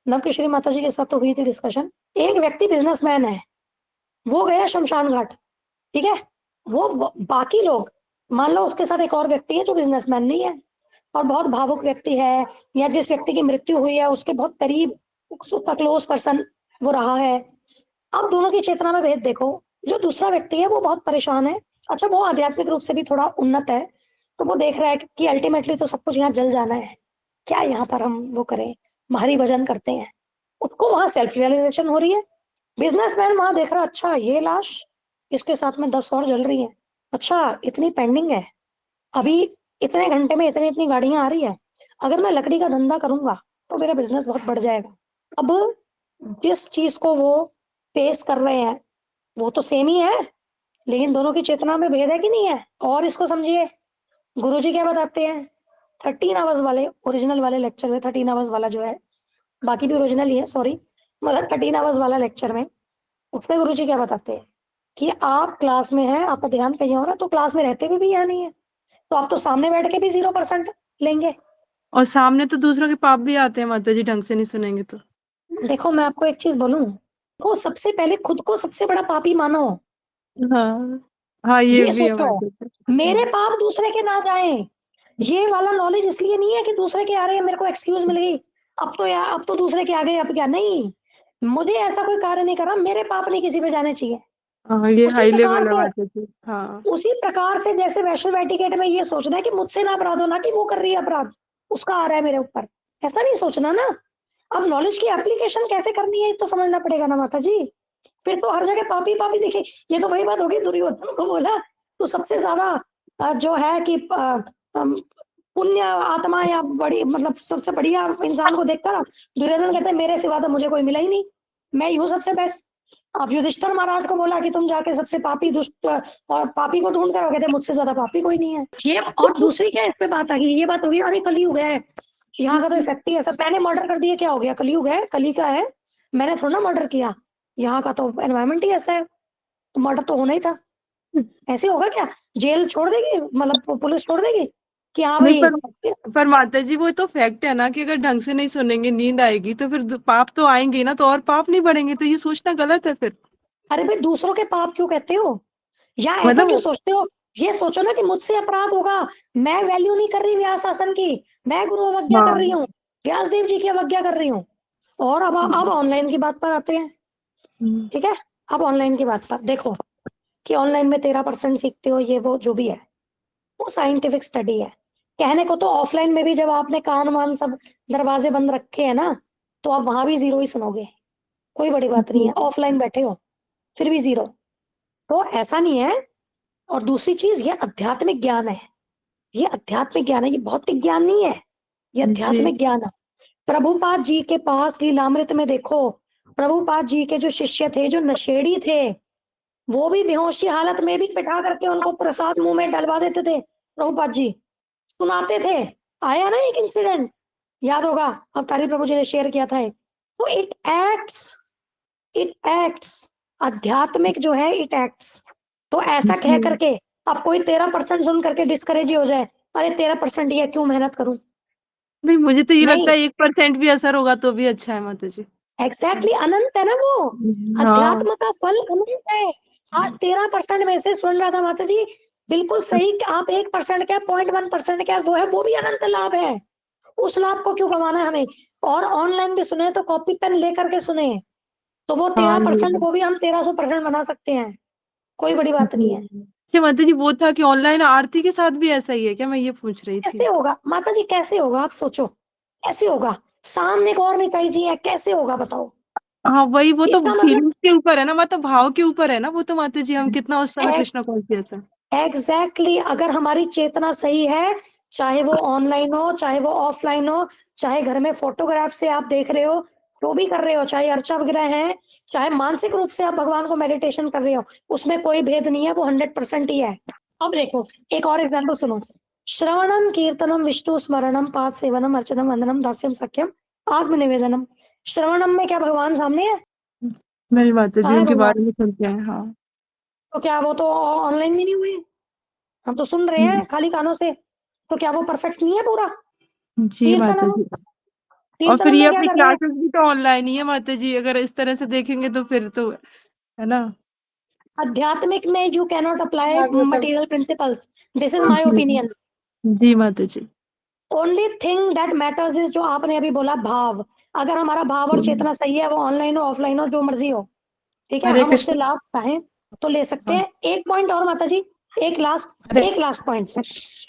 नवकेश्वरी माता जी के साथ तो हुई थी डिस्कशन। एक व्यक्ति बिजनेसमैन है, वो गया शमशान घाट, ठीक है, बाकी लोग, मान लो उसके साथ एक और व्यक्ति है जो बिजनेसमैन नहीं है और बहुत भावुक व्यक्ति है, या जिस व्यक्ति की मृत्यु हुई है उसके बहुत करीब, उसका क्लोज पर्सन वो रहा है। अब दोनों की चेतना में भेद देखो, जो दूसरा व्यक्ति है वो बहुत परेशान है, अच्छा वो आध्यात्मिक रूप से भी थोड़ा उन्नत है, तो वो देख रहा है कि अल्टीमेटली तो सब कुछ यहाँ जल जाना है, क्या यहाँ पर हम वो करें, हरि भजन करते हैं, उसको वहां सेल्फ रियलाइजेशन हो रही है। बिजनेसमैन वहां देख रहा, अच्छा ये लाश, इसके साथ में 10 और जल रही हैं, अच्छा इतनी पेंडिंग है, अभी इतने घंटे में इतनी इतनी गाड़ियां आ रही है, अगर मैं लकड़ी का धंधा करूंगा तो मेरा बिजनेस बहुत बढ़ जाएगा। अब जिस चीज को वो फेस कर रहे हैं वो तो सेम ही है, लेकिन दोनों की चेतना में भेद है कि नहीं है। और इसको समझिए, गुरुजी क्या बताते हैं, 13 आवर्स वाले ओरिजिनल वाले लेक्चर में, 13 आवर्स वाला जो है, बाकी भी ओरिजिनल ही है, सॉरी, मतलब 13 आवर्स वाला लेक्चर में, उसमें गुरुजी क्या बताते हैं कि आप क्लास में हैं, आपका ध्यान कहीं और है, तो क्लास में रहते हुए भी यहाँ नहीं है, तो आप तो सामने बैठ के भी 0% लेंगे। और सामने तो दूसरों के पाप भी आते हैं माता जी, ढंग से नहीं सुनेंगे तो। देखो मैं आपको एक चीज बोलूं, वो सबसे पहले खुद को सबसे बड़ा पापी मानो, हाँ हाँ, ये ये भी है सोचो माता जी। मेरे पाप दूसरे के ना जाए। ये वाला नॉलेज इसलिए नहीं है कि दूसरे के आ रहे हैं मेरे को एक्सक्यूज मिल गई, अब तो यार अब तो दूसरे के आ गए, अब क्या, नहीं, मुझे ऐसा कोई कार्य नहीं करा, मेरे पाप नहीं किसी पे जाने चाहिए। हाँ, ये उसी हाई प्रकार लेवल है से माता जी। हाँ उसी प्रकार से जैसे वैष्णव एटिकेट में ये सोचना है कि मुझसे ना अपराध हो, ना कि वो कर रही है अपराध, उसका आ रहा है मेरे ऊपर, ऐसा नहीं सोचना ना। अब नॉलेज की एप्लीकेशन कैसे करनी है तो समझना पड़ेगा ना माता जी, फिर तो हर जगह पापी पापी दिखे। ये तो वही बात होगी, दुर्योधन को बोला तो सबसे ज्यादा जो है कि पुण्य आत्मा या बड़ी मतलब सबसे बढ़िया इंसान को देखकर दुर्योधन कहते हैं मेरे सिवा तो मुझे कोई मिला ही नहीं, मैं ही हूँ सबसे बेस्ट। अब युधिष्ठिर महाराज को बोला कि तुम जाके सबसे पापी दुष्ट और पापी को ढूंढ कर, कहते मुझसे ज्यादा पापी कोई नहीं है। ये और दूसरी क्या इस पे बात आ गई, ये बात होगी अरे कलयुग है, यहाँ का तो इफेक्ट ही ऐसा, मैंने मर्डर कर दिया क्या हो गया, कलयुग है, कली का है, मैंने थोड़ा ना मर्डर किया, यहाँ का तो एनवायरमेंट ही ऐसा है, तो मर्डर तो होना ही था। ऐसे होगा क्या, जेल छोड़ देगी, मतलब पुलिस छोड़ देगी कि हाँ नहीं, भाई। पर माता जी वो तो फैक्ट है ना कि अगर ढंग से नहीं सुनेंगे नींद आएगी तो फिर पाप तो आएंगे ना, तो और पाप नहीं बढ़ेंगे, तो ये सोचना गलत है फिर। अरे भाई दूसरों के पाप क्यों कहते हो, या ऐसा क्यों मतलब सोचते हो, ये सोचो ना कि मुझसे अपराध होगा, मैं वैल्यू नहीं कर रही व्यास आसन की, मैं गुरु अवज्ञा कर रही हाँ हूँ, व्यास देव जी की अवज्ञा कर रही हूँ, और अब ऑनलाइन की बात पर आते हैं, ठीक है। अब ऑनलाइन की बात पर देखो कि ऑनलाइन में 13% सीखते हो, ये वो जो भी है वो साइंटिफिक स्टडी है। कहने को तो ऑफलाइन में भी जब आपने कान वान सब दरवाजे बंद रखे हैं ना, तो आप वहां भी 0 ही सुनोगे, कोई बड़ी बात नहीं है। ऑफलाइन बैठे हो फिर भी 0, तो ऐसा नहीं है। और दूसरी चीज, ये आध्यात्मिक ज्ञान है, ये आध्यात्मिक ज्ञान है, ये भौतिक ज्ञान नहीं है, ये आध्यात्मिक ज्ञान है। प्रभुपाद जी के पास लीलामृत में देखो, प्रभुपाद जी के जो शिष्य थे, जो नशेड़ी थे, वो भी बेहोशी हालत में भी बिठा करके उनको प्रसाद मुंह में डलवा देते थे, प्रभुपाद जी सुनाते थे। आया ना एक इंसिडेंट, याद होगा, अवतारी प्रभु जी ने शेयर किया था। तो इट एक्ट्स आध्यात्मिक जो है, इट एक्ट्स। तो ऐसा कह करके अब कोई 13% सुन करके डिस्करेज ही हो जाए, अरे 13% ही है, क्यों मेहनत करूं। नहीं, मुझे तो ये नहीं, लगता है 1% भी असर होगा तो भी अच्छा है माता जी। एग्जैक्टली अनंत है ना वो, हाँ, अध्यात्म का फल अनंत है। आज 13% में से सुन रहा था माता जी, बिल्कुल सही। आप 1% क्या 0.1% क्या वो है, वो भी अनंत लाभ है। उस लाभ को क्यों गंवाना है हमें। और ऑनलाइन भी सुने तो कॉपी पेन लेकर के सुने, तो वो हाँ, 13% को भी हम 1300% बना सकते हैं, कोई बड़ी बात नहीं है। अच्छा माता जी, वो था कि ऑनलाइन आरती के साथ भी ऐसा ही है क्या? मैं ये पूछ रही थी। कैसे होगा माता जी, कैसे होगा, आप सोचो कैसे होगा। सामने एक और निताई जी है, कैसे होगा बताओ। हाँ, वही, वो तो इसका मतलब फीलिंग्स के ऊपर है ना, मतलब भाव के ऊपर है ना वो तो माता जी, हम कितना उस समय कृष्णा कॉन्शियस है। एग्जैक्टली अगर हमारी चेतना सही है, चाहे वो ऑनलाइन हो, चाहे वो ऑफलाइन हो, चाहे घर में फोटोग्राफ से आप देख रहे हो, जो भी कर रहे हो, चाहे अर्चा वगैरह है, चाहे मानसिक रूप से आप भगवान को मेडिटेशन कर रहे हो, उसमें कोई भेद नहीं है, वो 100% ही है। अब देखो एक और एग्जाम्पल सुनो। श्रवणम कीर्तनम विष्णु स्मरणम पाद सेवनम अर्चनम वंदनम दास्यम सख्यम आत्मनिवेदनम। श्रवणम में क्या भगवान सामने है? मेरी माता जी कहाँ है उनके भगवान? बारे में सुनते हैं। हाँ, तो क्या वो तो ऑनलाइन भी नहीं हुए, हम तो सुन रहे हैं खाली कानों से, तो क्या वो परफेक्ट नहीं है पूरा? जी माता कीर्तनम, जी। और फिर कीर्तनम ये में क्या अपनी कर रहे हैं? क्लासेस भी तो ऑनलाइन ही है माता जी, अगर इस तरह से देखेंगे तो फिर तो है ना। आध्यात्मिक में you cannot apply Bhagavatam. Material principles, this is my जी ओपिनियन। जी माता जी। Only thing that matters is जो आपने अभी बोला, भाव। अगर हमारा भाव और चेतना सही है, वो ऑनलाइन हो ऑफलाइन हो जो मर्जी हो, ठीक है, हरे हम उससे कृष्ण। लाभ चाहें तो ले सकते हाँ, हैं। एक पॉइंट और माता जी, एक हरे लास्ट पॉइंट,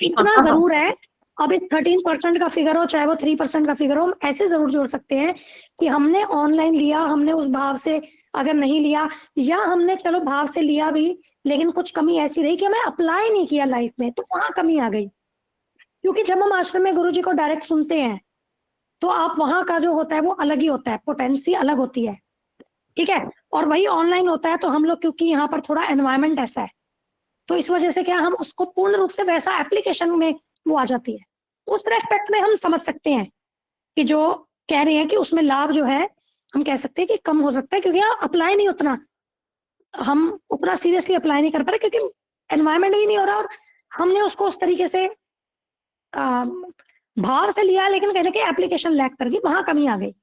इतना हाँ, जरूर है। अब इस 13% का फिगर हो चाहे वो 3% का फिगर हो, हम ऐसे जरूर जोड़ सकते हैं कि हमने ऑनलाइन लिया, हमने उस भाव से अगर नहीं लिया, या हमने चलो भाव से लिया भी, लेकिन कुछ कमी ऐसी रही कि हमें अप्लाई नहीं किया लाइफ में, तो वहां कमी आ गई। क्योंकि जब हम आश्रम में गुरु जी को डायरेक्ट सुनते हैं, तो आप वहां का जो होता है वो अलग ही होता है, पोटेंसी अलग होती है, ठीक है। और वही ऑनलाइन होता है, तो हम लोग क्योंकि यहाँ पर थोड़ा एनवायरमेंट ऐसा है, तो इस वजह से क्या हम उसको पूर्ण रूप से वैसा एप्लीकेशन में वो आ जाती है। उस रेस्पेक्ट में हम समझ सकते हैं कि जो कह रहे हैं कि उसमें लाभ जो है, हम कह सकते हैं कि कम हो सकता है, क्योंकि यहाँ अप्लाई नहीं उतना, हम उतना सीरियसली अप्लाई नहीं कर पा रहे, क्योंकि एनवायरमेंट ही नहीं हो रहा, और हमने उसको उस तरीके से भाव से लिया, लेकिन कहने के एप्लीकेशन लैक कर गई, वहां कमी आ गई।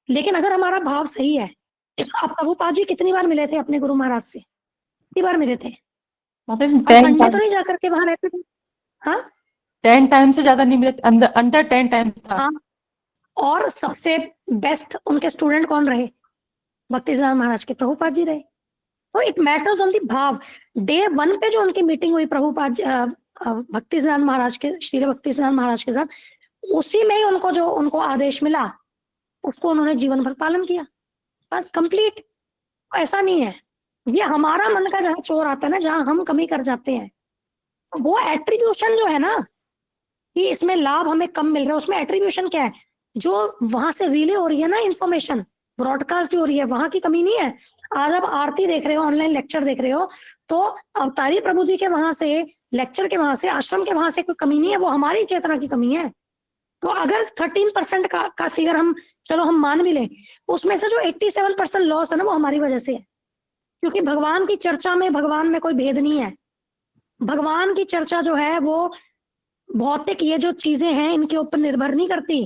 लेकिन अगर हमारा भाव सही है, अब प्रभुपाद जी कितनी बार मिले थे अपने गुरु महाराज से? कितनी बार मिले थे? माता जी और 10 संडे तो टाइम, नहीं जाकर के वहां रहते थे? हाँ 10 टाइम से ज्यादा नहीं मिले, अंडर 10 टाइम्स था। हाँ। और सबसे बेस्ट उनके स्टूडेंट कौन रहे? भक्ति सिद्धांत महाराज के प्रभुपाद जी रहे। तो इट मैटर्स ऑन दी भाव। डे 1 पे जो उनकी मीटिंग हुई प्रभुपाद भक्ति सिद्धांत महाराज के, श्री भक्ति सिद्धांत महाराज के साथ, उसी में ही उनको जो उनको आदेश मिला, उसको उन्होंने जीवन भर पालन किया, बस कंप्लीट। ऐसा नहीं है, ये हमारा मन का जहाँ चोर आता है ना, जहाँ हम कमी कर जाते हैं, वो एट्रीब्यूशन जो है ना, कि इसमें लाभ हमें कम मिल रहा है, उसमें एट्रीब्यूशन क्या है? जो वहां से रिले हो रही है ना इन्फॉर्मेशन, ब्रॉडकास्ट जो हो रही है, वहां की कमी नहीं है। आज आप आरती देख रहे हो, ऑनलाइन लेक्चर देख रहे हो, तो अवतारी प्रभु जी के वहां से, लेक्चर के वहां से, आश्रम के वहां से कोई कमी नहीं है, वो हमारी चेतना की कमी है। तो अगर 13% का फिगर हम चलो हम मान भी लें, उसमें से जो 87% लॉस है ना, वो हमारी वजह से है। क्योंकि भगवान की चर्चा में, भगवान में कोई भेद नहीं है। भगवान की चर्चा जो है वो भौतिक ये जो चीजें हैं इनके ऊपर निर्भर नहीं करती।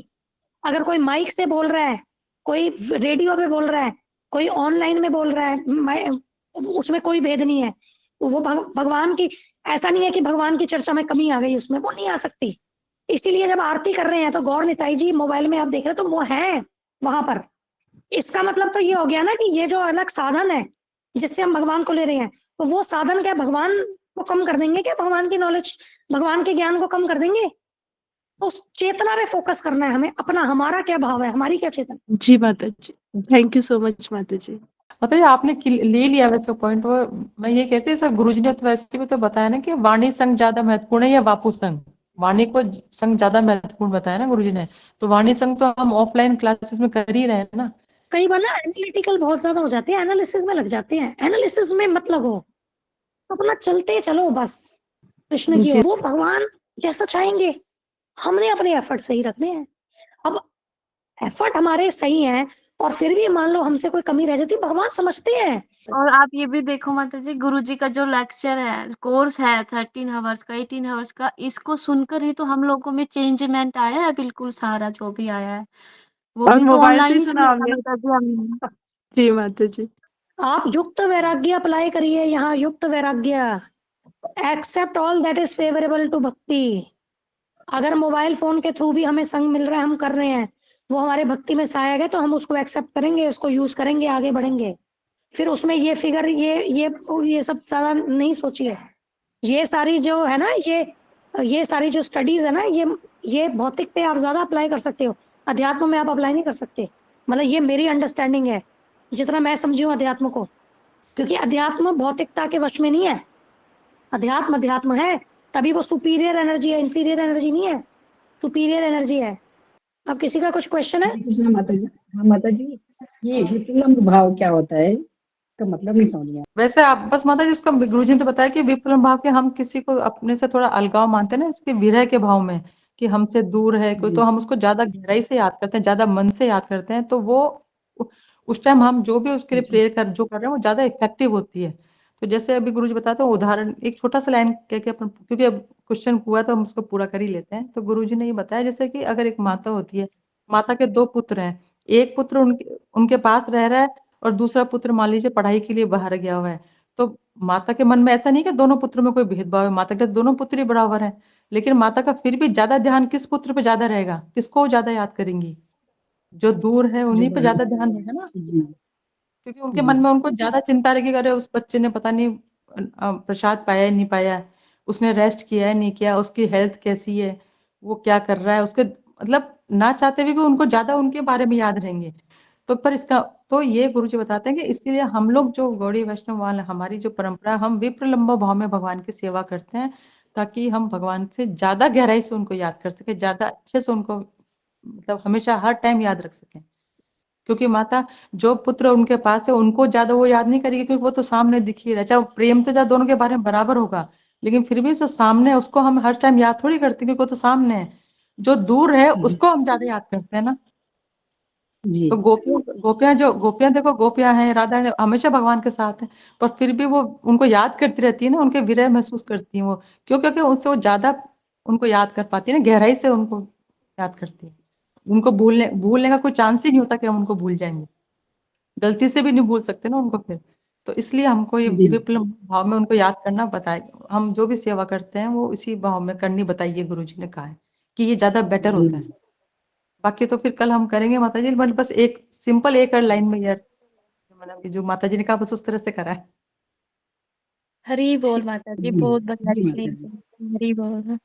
अगर कोई माइक से बोल रहा है, कोई रेडियो पे बोल रहा है, कोई ऑनलाइन में बोल रहा है, उसमें कोई भेद नहीं है। वो भगवान की, ऐसा नहीं है कि भगवान की चर्चा में कमी आ गई, उसमें वो नहीं आ सकती। इसीलिए जब आरती कर रहे हैं तो गौर निताई जी मोबाइल में आप देख रहे हैं, तो वो है, वहां पर। इसका मतलब तो ये हो गया ना कि ये जो अलग साधन है जिससे हम भगवान को ले रहे हैं, तो वो साधन क्या भगवान को कम कर देंगे क्या? भगवान की नॉलेज, भगवान के ज्ञान को कम कर देंगे? तो उस चेतना पे फोकस करना है हमें, अपना हमारा क्या भाव है, हमारी क्या चेतना। जी माता जी, थैंक यू सो मच माता जी। मतलब आपने ले लिया वैसे पॉइंट। वो मैं ये कहती सब गुरुजी ने तो वैसे भी तो बताया ना कि वाणी संग ज्यादा महत्वपूर्ण है या बापू संग। वाणी को संग ज्यादा महत्वपूर्ण बताया ना गुरुजी ने। तो वाणी संग तो हम ऑफलाइन क्लासेस में कर ही रहे हैं ना। कई बार ना एनालिटिकल बहुत ज्यादा हो जाते हैं, एनालिसिस में लग जाते हैं। एनालिसिस में मत लगो, अपना चलते चलो बस कृष्ण की जी ओर। वो भगवान जैसा चाहेंगे, हमने अपने एफर्ट सही रखने हैं। अब एफर्ट हमारे सही हैं और फिर भी मान लो हमसे कोई कमी रह जाती, भगवान समझते हैं। और आप ये भी देखो माता जी, गुरुजी का जो लेक्चर है, कोर्स है 13 आवर्स का, 18 आवर्स का, इसको सुनकर ही तो हम लोगों में चेंजमेंट आया है, बिल्कुल सारा जो भी आया है वो और भी तो मोबाइल से ऑनलाइन ही ही सुना सुना था होंगे। माता जी हमने। जी माता जी। आप युक्त वैराग्य अप्लाई करिए यहाँ, युक्त वैराग्य, accept all that is favourable to bhakti. अगर मोबाइल फोन के थ्रू भी हमें संग मिल रहा है, हम कर रहे हैं, वो हमारे भक्ति में सहायक है, तो हम उसको एक्सेप्ट करेंगे, उसको यूज करेंगे, आगे बढ़ेंगे। फिर उसमें ये फिगर, ये सब सारा नहीं सोचिए। ये सारी जो है ना, ये सारी जो स्टडीज है ना, ये भौतिक पे आप ज्यादा अप्लाई कर सकते हो, अध्यात्म में आप अप्लाई नहीं कर सकते। मतलब ये मेरी अंडरस्टैंडिंग है, जितना मैं समझी हूँ अध्यात्म को। क्योंकि अध्यात्म भौतिकता के वश में नहीं है। अध्यात्म अध्यात्म है, तभी वो सुपीरियर एनर्जी है, इंफीरियर एनर्जी नहीं है, सुपीरियर एनर्जी है। अब किसी का कुछ क्वेश्चन है? हरे कृष्णा माता जी। हाँ माता जी, ये विकल्प भाव क्या होता है? इसका मतलब नहीं समझ में आया। वैसे आप बस माता जी उसका गुरुजी ने तो बताया कि विप्रलंभ भाव के हम किसी को अपने से थोड़ा अलगाव मानते हैं ना, इसके विरह के भाव में, कि हमसे दूर है कोई, तो जी हम उसको ज्यादा गहराई से याद करते हैं, ज्यादा मन से याद करते हैं, तो वो उ- उस टाइम हम जो भी उसके लिए जी प्रेयर कर जो कर रहे हैं वो ज्यादा इफेक्टिव होती है। तो जैसे अभी गुरुजी बताते हैं उदाहरण, एक छोटा सा लाइन कह के अपन, क्योंकि अब क्वेश्चन हुआ तो हम उसको पूरा कर ही लेते हैं। तो गुरुजी ने ये बताया जैसे कि अगर एक माता होती है, माता के दो पुत्र हैं, एक पुत्र उनके उनके पास रह रहा है और दूसरा पुत्र मान लीजिए पढ़ाई के लिए बाहर गया हुआ है। तो माता के मन में ऐसा नहीं कि दोनों पुत्रों में कोई भेदभाव है, माता के लिए दोनों पुत्र ही बराबर है। लेकिन माता का फिर भी ज्यादा ध्यान किस पुत्र पे ज्यादा रहेगा, किसको वो ज्यादा याद करेंगी? जो दूर है जो उन्हीं पे बाहर ज्यादा है। ध्यान रहेगा ना। जी क्योंकि उनके जी मन में उनको ज्यादा चिंता रहेगी, अरे उस बच्चे ने पता नहीं प्रसाद पाया है नहीं पाया, उसने रेस्ट किया है नहीं किया, उसकी हेल्थ कैसी है, वो क्या कर रहा है, उसके मतलब ना चाहते हुए भी उनको ज्यादा उनके बारे में याद रहेंगे। तो पर इसका, तो ये गुरुजी बताते हैं कि इसीलिए हम लोग जो गौड़ी वैष्णव वाले, हमारी जो परंपरा, हम विप्रलंब भाव में भगवान की सेवा करते हैं, ताकि हम भगवान से ज्यादा गहराई से उनको याद कर सके, ज्यादा अच्छे से उनको मतलब हमेशा हर टाइम याद रख सकें। क्योंकि माता जो पुत्र उनके पास है उनको ज्यादा वो याद नहीं करेगी, क्योंकि वो तो सामने दिख ही रहा है। चाहे प्रेम तो ज्यादा दोनों के बारे में बराबर होगा, लेकिन फिर भी जो सामने है उसको हम हर टाइम याद थोड़ी करते, क्योंकि वो तो सामने है। जो दूर है जी उसको हम ज्यादा याद करते हैं ना। जी तो गोपियां देखो, गोपियां हैं, राधा रानी हमेशा भगवान के साथ है, पर फिर भी वो उनको याद करती रहती है ना, उनके विरह महसूस करती है वो। क्यों? क्योंकि उनसे वो ज्यादा उनको याद कर पाती है ना, गहराई से उनको याद करती है। उनको भूलने का कोई चांस ही नहीं होता कि हम उनको भूल जाएंगे, गलती से भी नहीं भूल सकते ना उनको फिर। तो इसलिए हमको ये जी विप्लव भाव में उनको याद करना बताए, हम जो भी सेवा करते हैं वो इसी भाव में करनी बताइए, गुरु जी ने कहा है कि ये ज्यादा बेटर जी होता है। बाकी तो फिर कल हम करेंगे माता जी, बट बस एक सिंपल एक और लाइन में यार, मतलब कि जो माता जी ने कहा बस उस तरह से करा है। हरी बोल ठीक। माता जी, जी बहुत बढ़िया जी माता एक्सप्लेन जी। किया, हरी बोल।